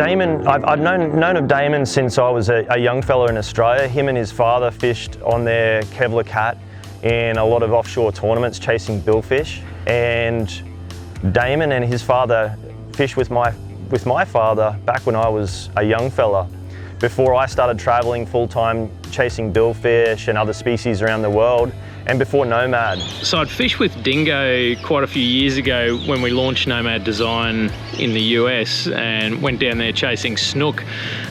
Damon, I've known of Damon since I was a young fella in Australia. Him and his father fished on their Kevlar Cat in a lot of offshore tournaments chasing billfish. And Damon and his father fished with my father back when I was a young fella, before I started traveling full-time chasing billfish and other species around the world, and before Nomad. So I'd fished with Dingo quite a few years ago when we launched Nomad Design in the US, and went down there chasing snook,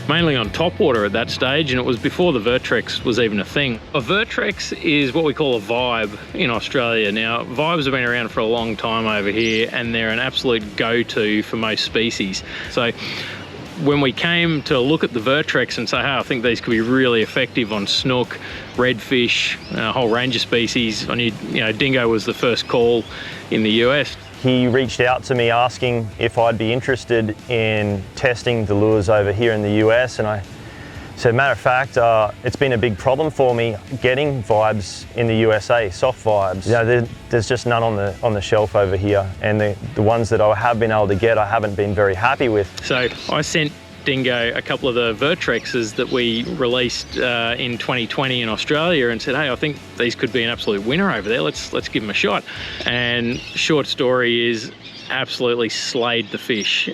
mainly on topwater at that stage, and it was before the Vertrex was even a thing. A Vertrex is what we call a vibe in Australia. Now, vibes have been around for a long time over here, and they're an absolute go-to for most species. So when we came to look at the Vertrex and say, hey, I think these could be really effective on snook, redfish, a whole range of species, I knew, Dingo was the first call in the US. He reached out to me asking if I'd be interested in testing the lures over here in the US, and I said, matter of fact, it's been a big problem for me getting vibes in the USA, soft vibes. There's just none on the shelf over here, and the ones that I have been able to get, I haven't been very happy with. So I sent Dingo a couple of the Vertrexes that we released in 2020 in Australia, and said, hey, I think these could be an absolute winner over there. Let's give them a shot. And short story is, absolutely slayed the fish.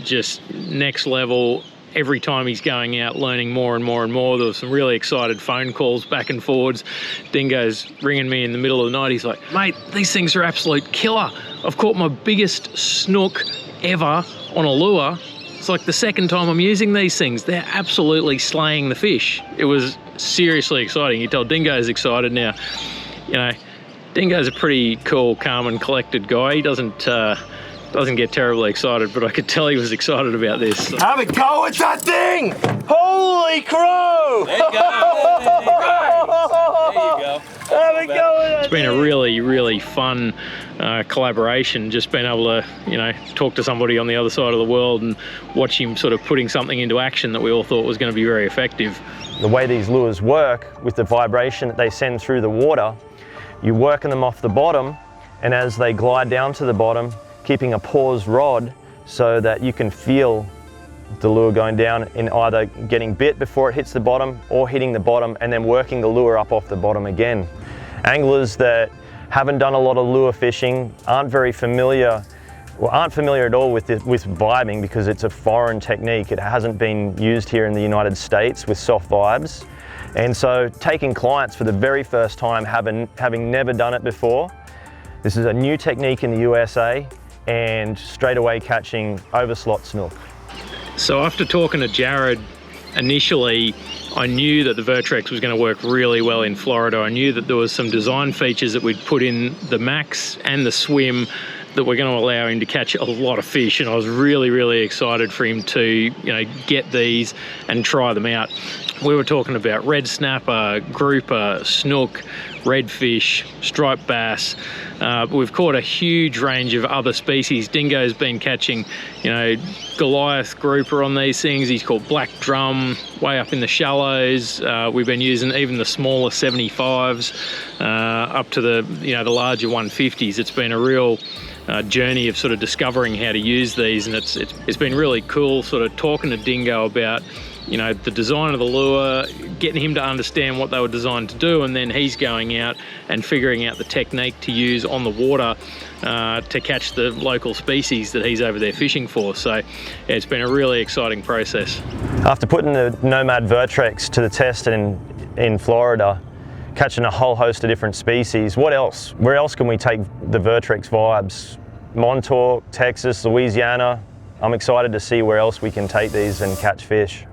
Just next level. Every time he's going out, learning more and more and more. There was some really excited phone calls back and forwards. Dingo's ringing me in the middle of the night. He's like, mate, these things are absolute killer. I've caught my biggest snook ever on a lure. It's like the second time I'm using these things. They're absolutely slaying the fish. It was seriously exciting. You tell Dingo's excited now. Dingo's a pretty cool, calm and collected guy. He doesn't get terribly excited, but I could tell he was excited about this. Have a go with that thing! Holy crow! There you go. There you go. Have a go with that. It's been a really, really fun collaboration, just being able to, talk to somebody on the other side of the world and watch him sort of putting something into action that we all thought was going to be very effective. The way these lures work, with the vibration that they send through the water, you're working them off the bottom, and as they glide down to the bottom, keeping a paused rod so that you can feel the lure going down in either getting bit before it hits the bottom or hitting the bottom and then working the lure up off the bottom again. Anglers that haven't done a lot of lure fishing aren't familiar at all with vibing, because it's a foreign technique. It hasn't been used here in the United States with soft vibes. And so taking clients for the very first time, having never done it before, this is a new technique in the USA, and straight away catching overslot snook. So after talking to Jarad, initially I knew that the Vertrex was going to work really well in Florida. I knew that there was some design features that we'd put in the Max and the Swim that were going to allow him to catch a lot of fish, and I was really, really excited for him to get these and try them out. We were talking about red snapper, grouper, snook, redfish, striped bass. We've caught a huge range of other species. Dingo's been catching, Goliath grouper on these things. He's caught black drum way up in the shallows. We've been using even the smaller 75s up to the larger 150s. It's been a real journey of sort of discovering how to use these, and it's been really cool sort of talking to Dingo about the design of the lure, getting him to understand what they were designed to do, and then he's going out and figuring out the technique to use on the water to catch the local species that he's over there fishing for. So it's been a really exciting process. After putting the Nomad Vertrex to the test in Florida, catching a whole host of different species, what else? Where else can we take the Vertrex vibes? Montauk, Texas, Louisiana. I'm excited to see where else we can take these and catch fish.